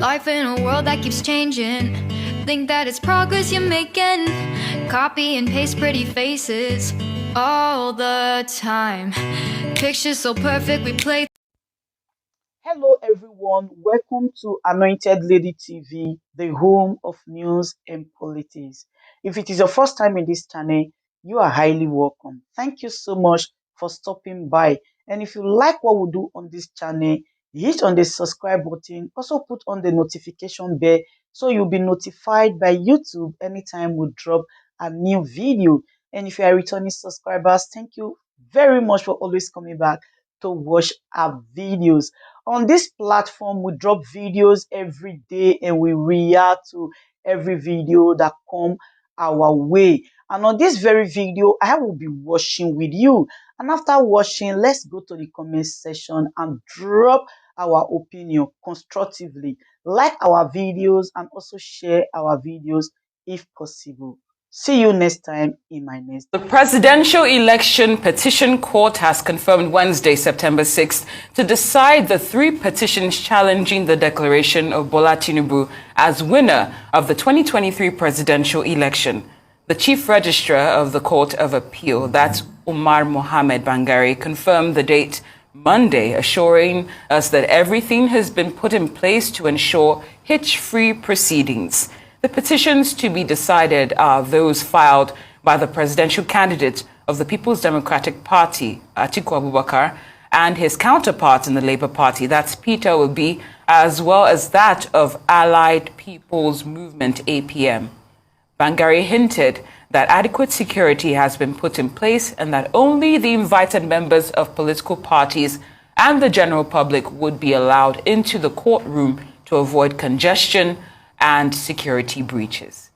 Life in a world that keeps changing. Think that it's progress you're making. Copy and paste pretty faces all the time. Pictures so perfect we play. Hello everyone, welcome to Anointed Lady TV, the home of news and politics. If it is your first time in this channel, you are highly welcome. Thank you so much for stopping by. And if you like what we do on this channel, hit on the subscribe button, also put on the notification bell so you'll be notified by YouTube anytime we drop a new video. And if you are returning subscribers, thank you very much for always coming back to watch our videos. On this platform, we drop videos every day and we react to every video that come our way. And on this very video, I will be watching with you. And after watching, let's go to the comment section and drop our opinion constructively. Like our videos and also share our videos if possible. See you next time in my next. The Presidential Election Petition Court has confirmed Wednesday, September 6th, to decide the 3 petitions challenging the declaration of Bola Tinubu as winner of the 2023 presidential election. The Chief Registrar of the Court of Appeal, that's Umar Mohammed Bangari, confirmed the date Monday, assuring us that everything has been put in place to ensure hitch-free proceedings. The petitions to be decided are those filed by the presidential candidate of the People's Democratic Party, Atiku Abubakar, and his counterpart in the Labour Party, that's Peter Obi, as well as that of Allied People's Movement, APM. Bangari hinted that adequate security has been put in place and that only the invited members of political parties and the general public would be allowed into the courtroom to avoid congestion and security breaches.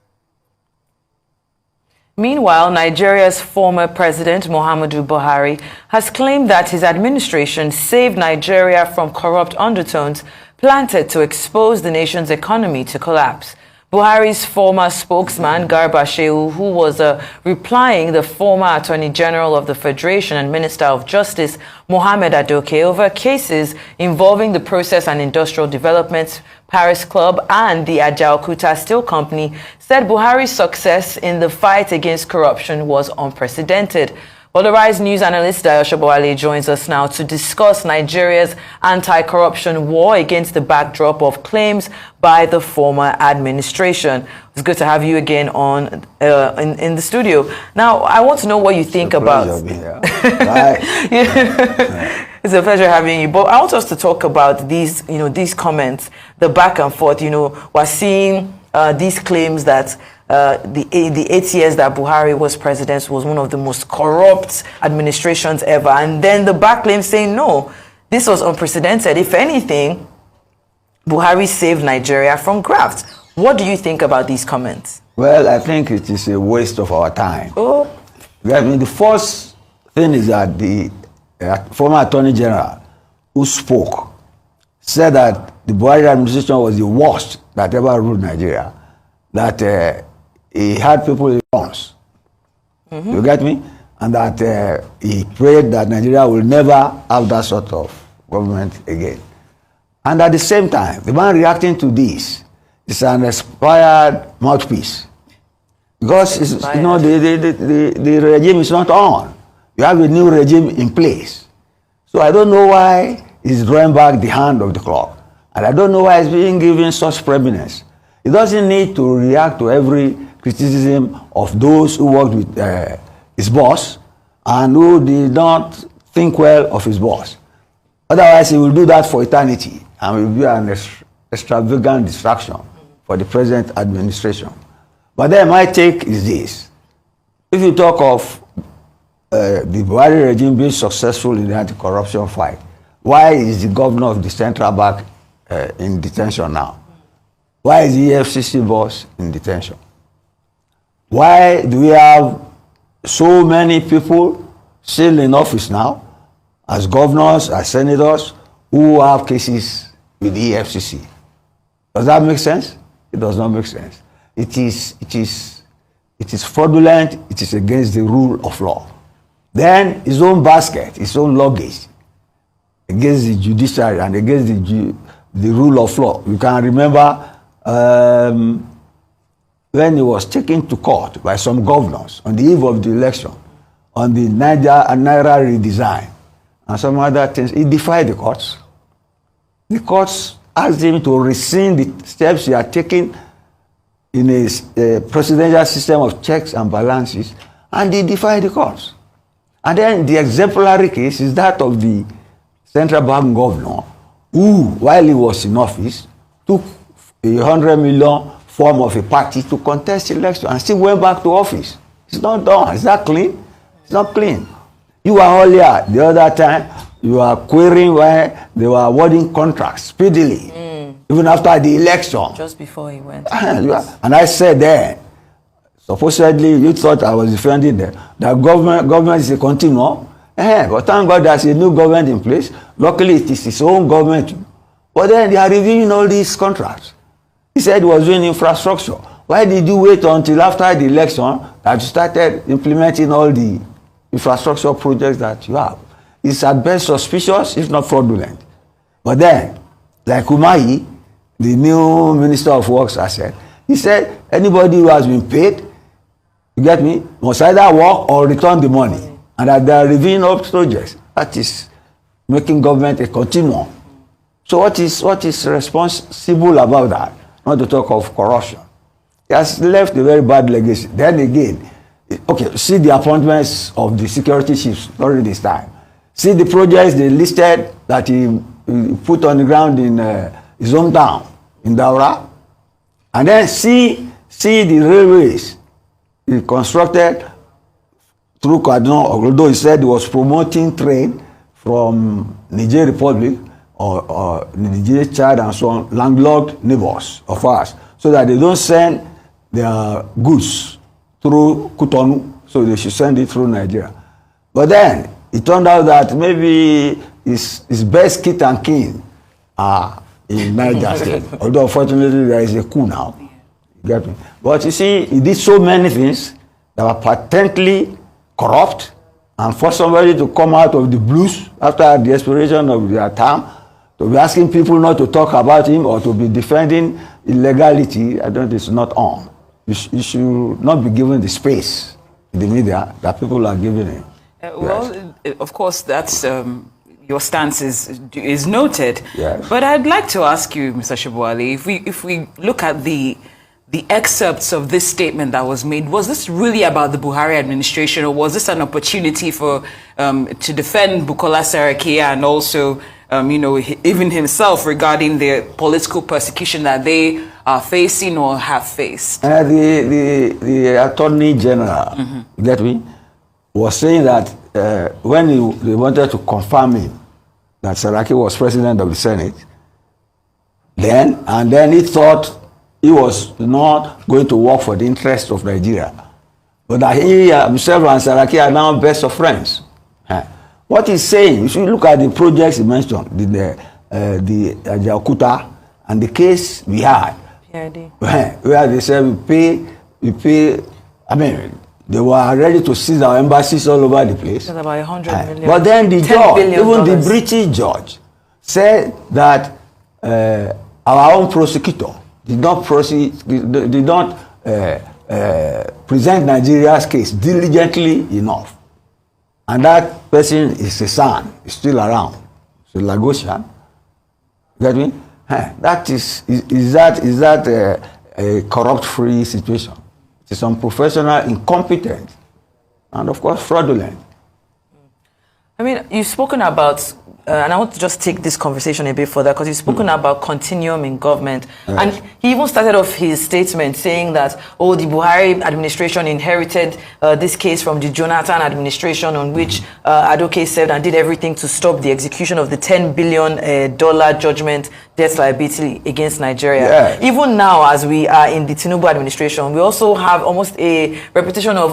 Meanwhile, Nigeria's former president, Muhammadu Buhari, has claimed that his administration saved Nigeria from corrupt undertones planted to expose the nation's economy to collapse. Buhari's former spokesman, Garba Shehu, who was replying the former Attorney General of the Federation and Minister of Justice, Mohammed Adoke, over cases involving the Process and Industrial Development Paris Club and the Ajaokuta Steel Company, said Buhari's success in the fight against corruption was unprecedented. Polarized news analyst Dayo Shobowale joins us now to discuss Nigeria's anti-corruption war against the backdrop of claims by the former administration. It's good to have you again on in the studio. Now, I want to know what you think about. It's a pleasure having you. But I want us to talk about these, these comments, the back and forth. We're seeing these claims that the 8 years that Buhari was president was one of the most corrupt administrations ever. And then the back claim saying, no, this was unprecedented. If anything, Buhari saved Nigeria from graft. What do you think about these comments? Well, I think it is a waste of our time. Oh. The first thing is that the former Attorney General who spoke said that the Buhari administration was the worst that ever ruled Nigeria. That he had people in bonds. You get me? And that he prayed that Nigeria will never have that sort of government again. And at the same time, the man reacting to this is an expired mouthpiece. Because the regime is not on. You have a new regime in place. So I don't know why he's drawing back the hand of the clock. And I don't know why he's being given such preeminence. He doesn't need to react to every criticism of those who worked with his boss and who did not think well of his boss. Otherwise, he will do that for eternity and will be an extravagant distraction for the present administration. But then my take is this. If you talk of the Buhari regime being successful in the anti-corruption fight, why is the governor of the central bank in detention now? Why is the EFCC boss in detention? Why do we have so many people still in office now, as governors, as senators, who have cases with the EFCC? Does that make sense? It does not make sense. It is fraudulent. It is against the rule of law. Then his own basket, his own luggage, against the judiciary and against the the rule of law. You can remember when he was taken to court by some governors on the eve of the election on the Naira redesign and some other things. He defied the courts. The courts asked him to rescind the steps he had taken in a presidential system of checks and balances, and he defied the courts. And then the exemplary case is that of the central bank governor who, while he was in office, took 100 million form of a party to contest election and still went back to office. It's not done. Is that clean? It's not clean. You were earlier, the other time, you were querying why they were awarding contracts speedily, even after the election. Just before he went. And I said then, supposedly you thought I was defending them, that government is a continuum. But thank God there's a new government in place. Luckily it is his own government. But then they are reviewing all these contracts. He said he was doing infrastructure. Why did you wait until after the election that you started implementing all the infrastructure projects that you have? It's at best suspicious, if not fraudulent. But then, like Umahi, the new Minister of Works, has said, he said anybody who has been paid, you get me, must either work or return the money. And that they are reviewing all projects. That is making government a continuum. So what is responsible about that? Not to talk of corruption. He has left a very bad legacy. Then again, okay, see the appointments of the security chiefs during this time. See the projects they listed that he put on the ground in his hometown, in Daura. And then see the railways he constructed through Kaduna, although he said he was promoting trade from Niger Republic or Niger, Chad, and so on, landlocked neighbors of ours, so that they don't send their goods through Cotonou, so they should send it through Nigeria. But then it turned out that maybe his best kit and kin are in Niger State. Although unfortunately there is a coup now. You get me? But you see, he did so many things that were patently corrupt, and for somebody to come out of the blues after the expiration of their term to be asking people not to talk about him or to be defending illegality, I don't think it's not on. You should not be given the space in the media that people are giving him. Well, of course, that's your stance is noted. Yes. But I'd like to ask you, Mr. Shabuali, if we look at the excerpts of this statement that was made, was this really about the Buhari administration, or was this an opportunity for to defend Bukola Saraki and also even himself regarding the political persecution that they are facing or have faced? The Attorney General, you get me, was saying that when they wanted to confirm him that Saraki was president of the Senate, then he thought he was not going to work for the interest of Nigeria, but that he himself and Saraki are now best of friends. What he's saying, if you look at the projects he mentioned, the Jakuta and the case we had, where they said we pay, I mean, they were ready to seize our embassies all over the place. About 100 million. But then the judge, even the British judge, said that our own prosecutor did not present Nigeria's case diligently enough. And that person is a son, is still around. So Lagosian. Get me? That is that a corrupt-free situation? It is unprofessional, incompetent, and of course fraudulent. I mean, you've spoken about, and I want to just take this conversation a bit further, because you've spoken about continuum in government. Yes. And he even started off his statement saying that, the Buhari administration inherited this case from the Jonathan administration, on which Adoke served and did everything to stop the execution of the $10 billion judgment debt liability against Nigeria. Yes. Even now, as we are in the Tinubu administration, we also have almost a reputation of,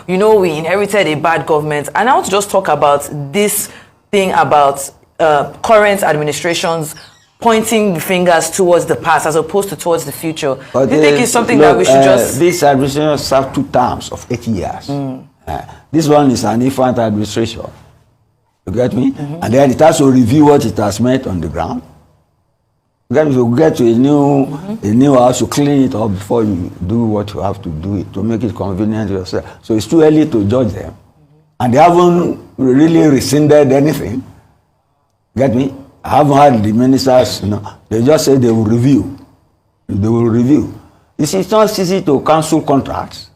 we inherited a bad government. And I want to just talk about this thing about current administrations pointing the fingers towards the past as opposed to towards the future. Do you think it's something that we should just... This administration served 2 terms of 8 years. This one is an infant administration. You get me? And then it has to review what it has meant on the ground. Then you get to a new house, you clean it up before you do what you have to do it to make it convenient to yourself. So it's too early to judge them. And they haven't really rescinded anything. Get me? I haven't had the ministers, they just say they will review. They will review. You see, it's not easy to cancel contracts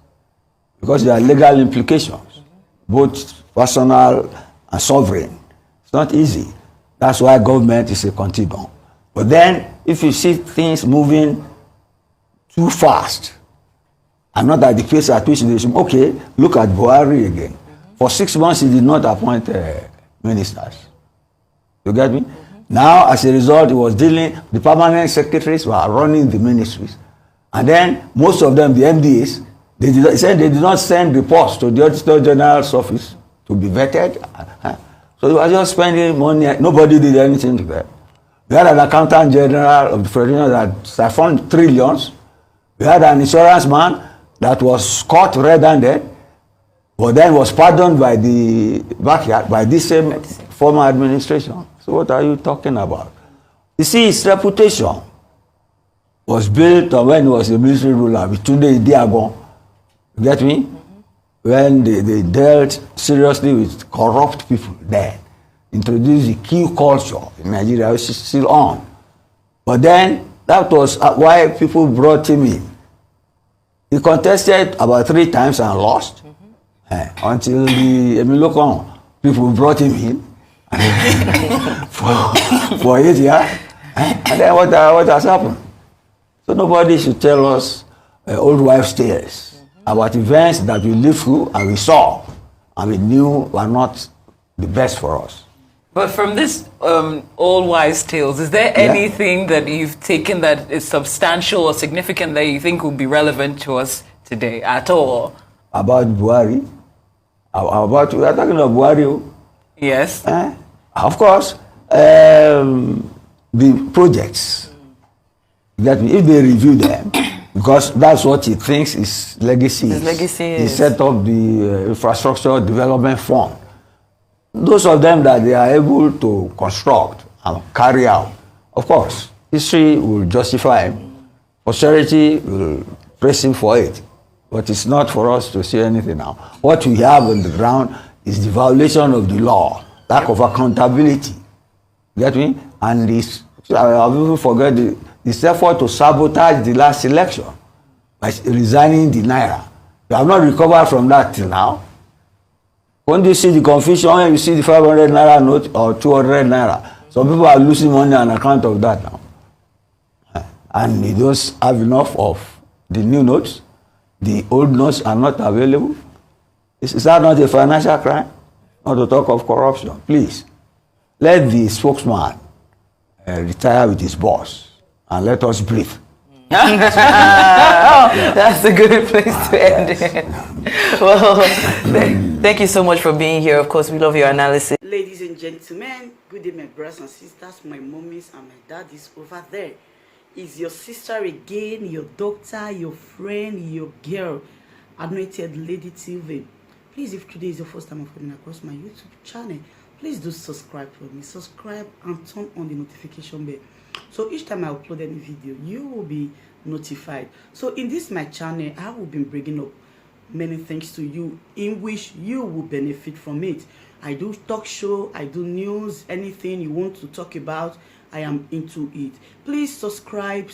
because there are legal implications, both personal and sovereign. It's not easy. That's why government is a continuum. But then, if you see things moving too fast, and not at the pace at which they should, okay, look at Buhari again. For 6 months, he did not appoint ministers. You get me? Now, as a result, he was dealing, the permanent secretaries were running the ministries. And then, most of them, the MDAs, he said they did not send reports to the Auditor General's office to be vetted. So they were just spending money. Nobody did anything to them. We had an accountant general of the Federation that siphoned trillions. We had an insurance man that was caught red-handed, but then was pardoned by the backyard, by this same former administration. So what are you talking about? You see, his reputation was built on when he was a military ruler with Tunde Idiagbon. You get me? When they dealt seriously with corrupt people then. Introduced the Q culture in Nigeria, which is still on. But then, that was why people brought him in. He contested about 3 times and lost. Until the Emilokon people brought him in for 8 years. And then what has happened? So nobody should tell us old wives' tales about events that we lived through and we saw and we knew were not the best for us. But from this old wise tales, is there anything that you've taken that is substantial or significant that you think will be relevant to us today at all? About Buhari? We are talking about Buhari. Yes. Of course, the projects, that if they review them, because that's what he thinks his legacy is. His legacy is. He set up the Infrastructure Development Fund. Those of them that they are able to construct and carry out, of course, history will justify him. Posterity will praise him for it. But it's not for us to say anything now. What we have on the ground is the violation of the law, lack of accountability. Get me? And this, I will forget this effort to sabotage the last election by resigning the Naira. We have not recovered from that till now. When you see the confusion, when you see the 500 Naira note or 200 Naira, some people are losing money on account of that now. And they don't have enough of the new notes. The old notes are not available. Is that not a financial crime? Not to talk of corruption. Please, let the spokesman retire with his boss and let us breathe. That's a good place to end it. Well, thank you so much for being here. Of course, we love your analysis. Ladies and gentlemen, good day, my brothers and sisters, my mommies and my daddies over there. Is your sister again, your doctor, your friend, your girl, Anointed Lady TV. Please, if today is your first time of coming across my YouTube channel, please do subscribe for me. Subscribe and turn on the notification bell. So each time I upload any video, you will be notified. So in this my channel, I will be bringing up many things to you in which you will benefit from it. I do talk show, I do news, anything you want to talk about, I am into it. Please subscribe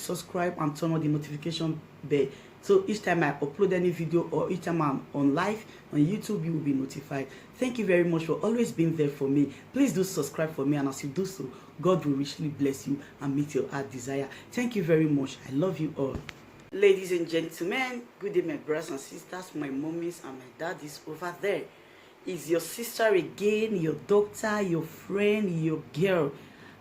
and turn on the notification bell. So each time I upload any video or each time I'm on live on YouTube, you will be notified. Thank you very much for always being there for me. Please do subscribe for me, and as you do so, God will richly bless you and meet your heart desire. Thank you very much. I love you all. Ladies and gentlemen, good day, my brothers and sisters, my mommies and my daddies over there. Is your sister again, your doctor, your friend, your girl,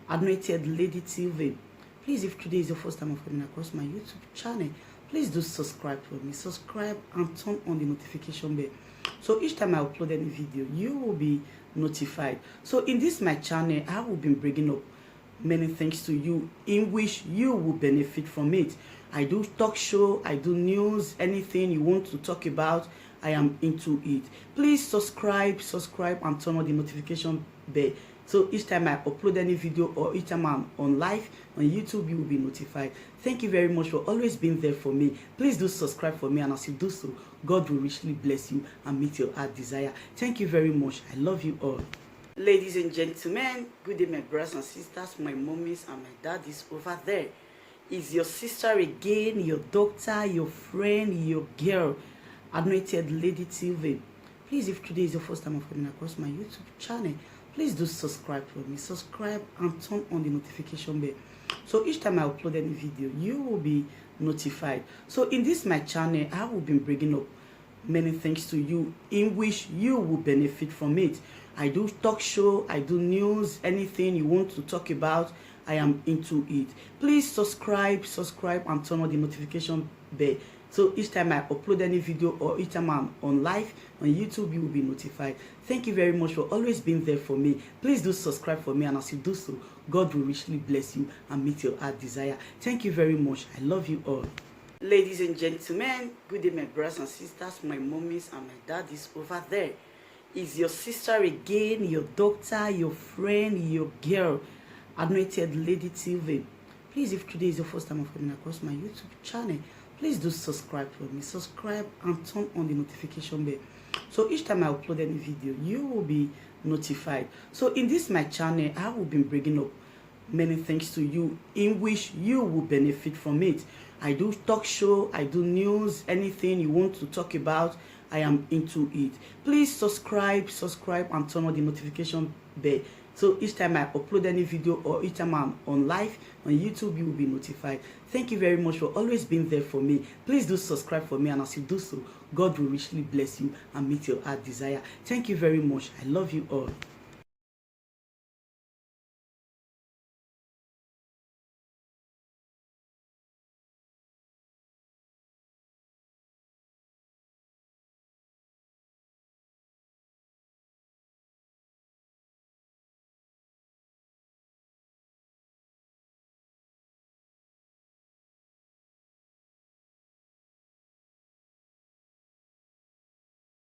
Anointed Lady TV. Please, if today is your first time of coming across my YouTube channel, please do subscribe for me. Subscribe and turn on the notification bell. So each time I upload any video, you will be notified. So in this my channel, I will be bringing up many things to you in which you will benefit from it. I do talk show, I do news, anything you want to talk about, I am into it. Please subscribe and turn on the notification bell. So each time I upload any video or each time I'm on live on YouTube, you will be notified. Thank you very much for always being there for me. Please do subscribe for me, and as you do so, God will richly bless you and meet your heart desire. Thank you very much. I love you all. Ladies and gentlemen, good day my brothers and sisters, my mommies and my daddies over there. Is your sister again, your doctor, your friend, your girl, Anointed Lady TV. Please, if today is your first time of coming across my YouTube channel, please do subscribe for me. Subscribe and turn on the notification bell. So each time I upload any video, you will be notified. So in this my channel, I will be bringing up many things to you in which you will benefit from it. I do talk show, I do news, anything you want to talk about, I am into it. Please subscribe and turn on the notification bell. So each time I upload any video or each time I'm on live on YouTube, you will be notified. Thank you very much for always being there for me. Please do subscribe for me, and as you do so, God will richly bless you and meet your heart desire. Thank you very much. I love you all. Ladies and gentlemen, good day my brothers and sisters, my mommies and my daddies over there. Is your sister again, your doctor, your friend, your girl, Anointed Lady TV. Please, if today is your first time of coming across my YouTube channel, please do subscribe for me. Subscribe and turn on the notification bell. So each time I upload any video, you will be notified. So in this my channel, I will be bringing up many things to you in which you will benefit from it. I do talk show, I do news, anything you want to talk about, I am into it. Please subscribe and turn on the notification bell. So each time I upload any video or each time I'm on live on YouTube, you will be notified. Thank you very much for always being there for me. Please do subscribe for me, and as you do so, God will richly bless you and meet your heart desire. Thank you very much. I love you all.